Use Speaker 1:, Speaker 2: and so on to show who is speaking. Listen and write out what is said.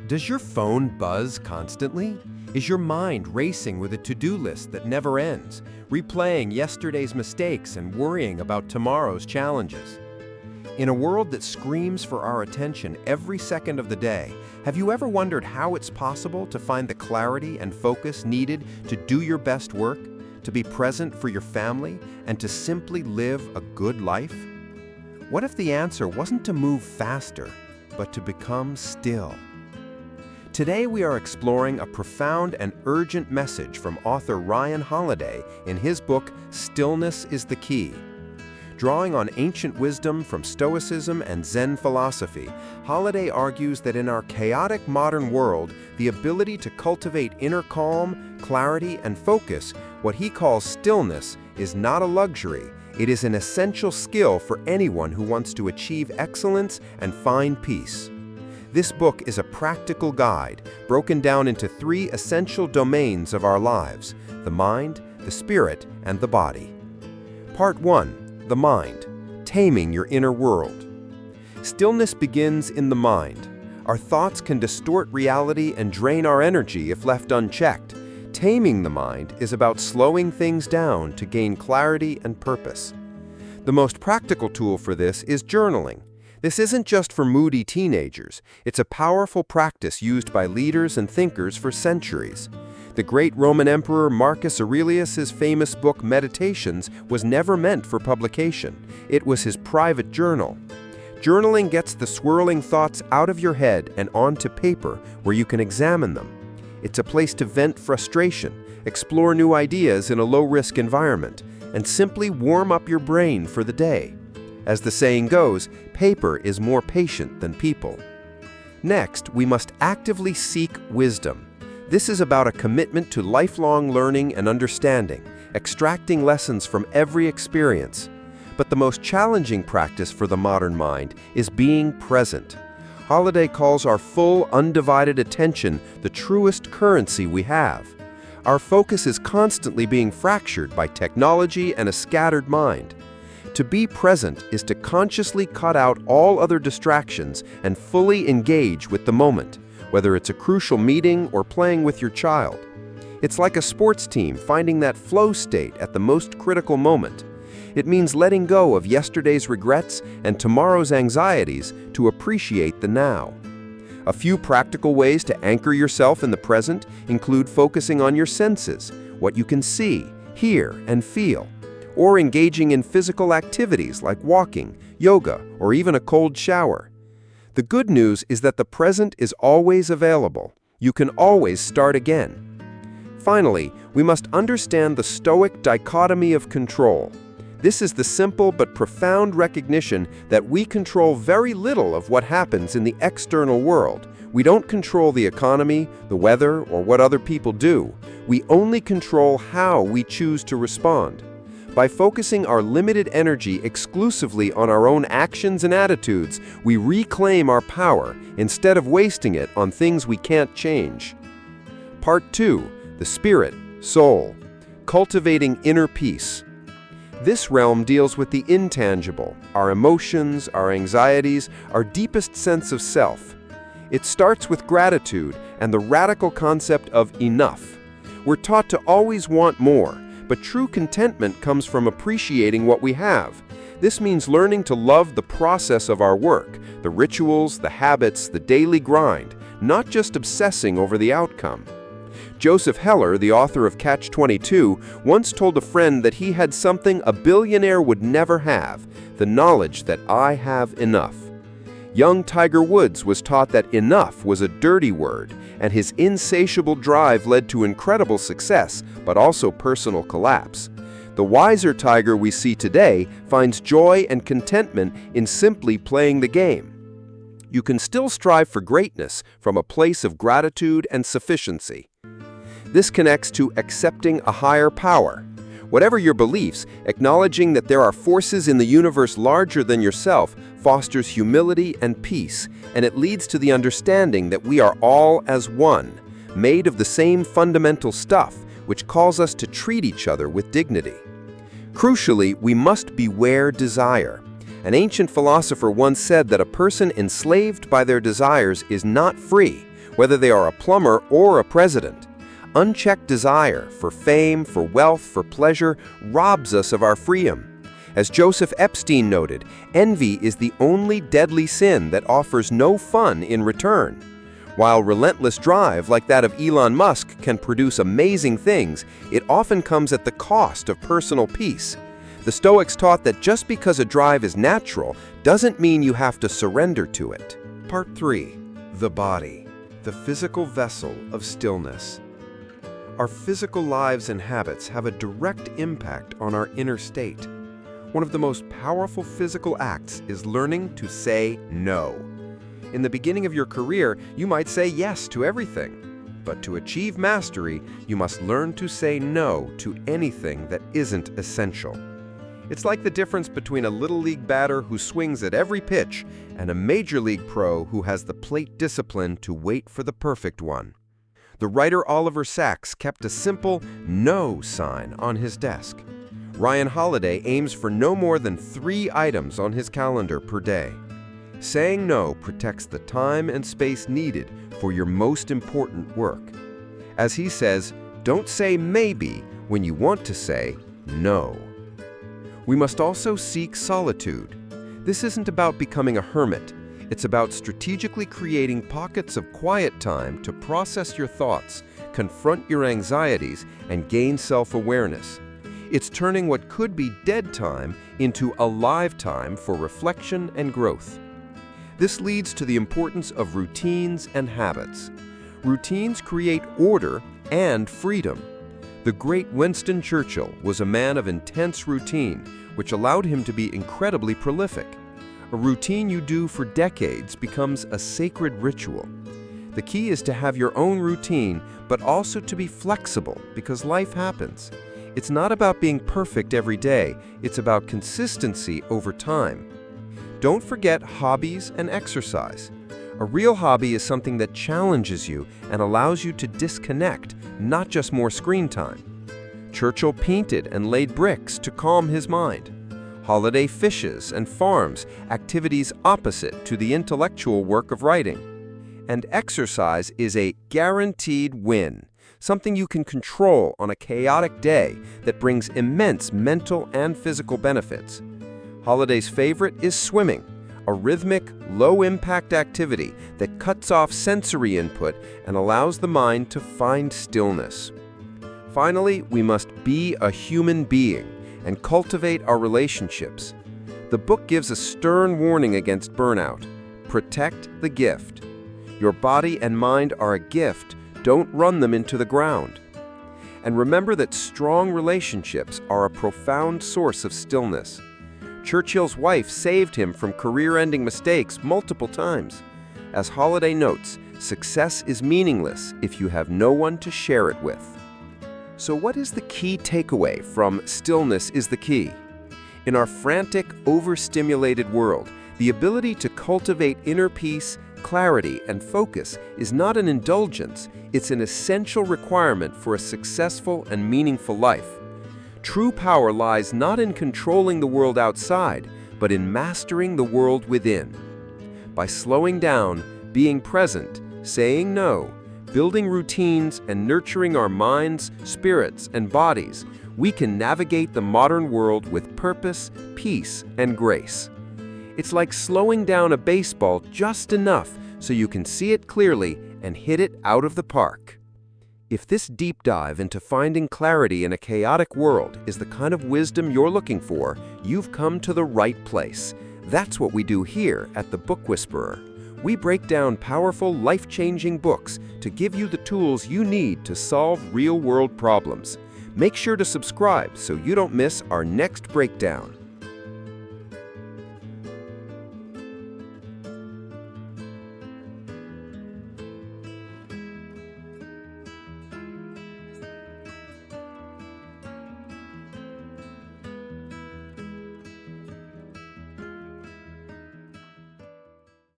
Speaker 1: Does your phone buzz constantly? Is your mind racing with a to-do list that never ends, replaying yesterday's mistakes and worrying about tomorrow's challenges? In a world that screams for our attention every second of the day, have you ever wondered how it's possible to find the clarity and focus needed to do your best work, to be present for your family, and to simply live a good life? What if the answer wasn't to move faster, but to become still? Today we are exploring a profound and urgent message from author Ryan Holiday in his book, Stillness is the Key. Drawing on ancient wisdom from Stoicism and Zen philosophy, Holiday argues that in our chaotic modern world, the ability to cultivate inner calm, clarity, and focus, what he calls stillness, is not a luxury. It is an essential skill for anyone who wants to achieve excellence and find peace. This book is a practical guide broken down into 3 essential domains of our lives: the mind, the spirit, and the body. Part 1. The mind. Taming your inner world. Stillness begins in the mind. Our thoughts can distort reality and drain our energy if left unchecked. Taming the mind is about slowing things down to gain clarity and purpose. The most practical tool for this is journaling. This isn't just for moody teenagers. It's a powerful practice used by leaders and thinkers for centuries. The great Roman Emperor Marcus Aurelius's famous book Meditations was never meant for publication. It was his private journal. Journaling gets the swirling thoughts out of your head and onto paper where you can examine them. It's a place to vent frustration, explore new ideas in a low-risk environment, and simply warm up your brain for the day. As the saying goes, paper is more patient than people. Next, we must actively seek wisdom. This is about a commitment to lifelong learning and understanding, extracting lessons from every experience. But the most challenging practice for the modern mind is being present. Holiday calls our full, undivided attention the truest currency we have. Our focus is constantly being fractured by technology and a scattered mind. To be present is to consciously cut out all other distractions and fully engage with the moment, whether it's a crucial meeting or playing with your child. It's like a sports team finding that flow state at the most critical moment. It means letting go of yesterday's regrets and tomorrow's anxieties to appreciate the now. A few practical ways to anchor yourself in the present include focusing on your senses, what you can see, hear, and feel, or engaging in physical activities like walking, yoga, or even a cold shower. The good news is that the present is always available. You can always start again. Finally, we must understand the Stoic dichotomy of control. This is the simple but profound recognition that we control very little of what happens in the external world. We don't control the economy, the weather, or what other people do. We only control how we choose to respond. By focusing our limited energy exclusively on our own actions and attitudes, we reclaim our power instead of wasting it on things we can't change. Part 2. The spirit, soul. Cultivating inner peace. This realm deals with the intangible, our emotions, our anxieties, our deepest sense of self. It starts with gratitude and the radical concept of enough. We're taught to always want more, but true contentment comes from appreciating what we have. This means learning to love the process of our work, the rituals, the habits, the daily grind, not just obsessing over the outcome. Joseph Heller, the author of Catch-22, once told a friend that he had something a billionaire would never have: the knowledge that I have enough. Young Tiger Woods was taught that enough was a dirty word, and his insatiable drive led to incredible success, but also personal collapse. The wiser Tiger we see today finds joy and contentment in simply playing the game. You can still strive for greatness from a place of gratitude and sufficiency. This connects to accepting a higher power. Whatever your beliefs, acknowledging that there are forces in the universe larger than yourself fosters humility and peace, and it leads to the understanding that we are all as one, made of the same fundamental stuff, which calls us to treat each other with dignity. Crucially, we must beware desire. An ancient philosopher once said that a person enslaved by their desires is not free. whether they are a plumber or a president. Unchecked desire for fame, for wealth, for pleasure robs us of our freedom. As Joseph Epstein noted, envy is the only deadly sin that offers no fun in return. While relentless drive like that of Elon Musk can produce amazing things, it often comes at the cost of personal peace. The Stoics taught that just because a drive is natural doesn't mean you have to surrender to it. Part 3. The body, the physical vessel of stillness. Our physical lives and habits have a direct impact on our inner state. One of the most powerful physical acts is learning to say no. In the beginning of your career, you might say yes to everything. But to achieve mastery, you must learn to say no to anything that isn't essential. It's like the difference between a little league batter who swings at every pitch and a major league pro who has the plate discipline to wait for the perfect one. The writer Oliver Sacks kept a simple no sign on his desk. Ryan Holiday aims for no more than 3 items on his calendar per day. Saying no protects the time and space needed for your most important work. As he says, don't say maybe when you want to say no. We must also seek solitude. This isn't about becoming a hermit. It's about strategically creating pockets of quiet time to process your thoughts, confront your anxieties, and gain self-awareness. It's turning what could be dead time into alive time for reflection and growth. This leads to the importance of routines and habits. Routines create order and freedom. The great Winston Churchill was a man of intense routine, which allowed him to be incredibly prolific. A routine you do for decades becomes a sacred ritual. The key is to have your own routine, but also to be flexible because life happens. It's not about being perfect every day, it's about consistency over time. Don't forget hobbies and exercise. A real hobby is something that challenges you and allows you to disconnect, not just more screen time. Churchill painted and laid bricks to calm his mind. Holiday fishes and farms, activities opposite to the intellectual work of writing. And exercise is a guaranteed win, something you can control on a chaotic day that brings immense mental and physical benefits. Holiday's favorite is swimming, a rhythmic, low-impact activity that cuts off sensory input and allows the mind to find stillness. Finally, we must be a human being and cultivate our relationships. The book gives a stern warning against burnout. Protect the gift. Your body and mind are a gift. Don't run them into the ground. And remember that strong relationships are a profound source of stillness. Churchill's wife saved him from career-ending mistakes multiple times. As Holiday notes, success is meaningless if you have no one to share it with. So what is the key takeaway from Stillness is the Key? In our frantic, overstimulated world, the ability to cultivate inner peace, clarity, and focus is not an indulgence, it's an essential requirement for a successful and meaningful life. True power lies not in controlling the world outside, but in mastering the world within. By slowing down, being present, saying no, building routines, and nurturing our minds, spirits, and bodies, we can navigate the modern world with purpose, peace, and grace. It's like slowing down a baseball just enough so you can see it clearly and hit it out of the park. If this deep dive into finding clarity in a chaotic world is the kind of wisdom you're looking for, you've come to the right place. That's what we do here at The Book Whisperer. We break down powerful, life-changing books to give you the tools you need to solve real-world problems. Make sure to subscribe so you don't miss our next breakdown.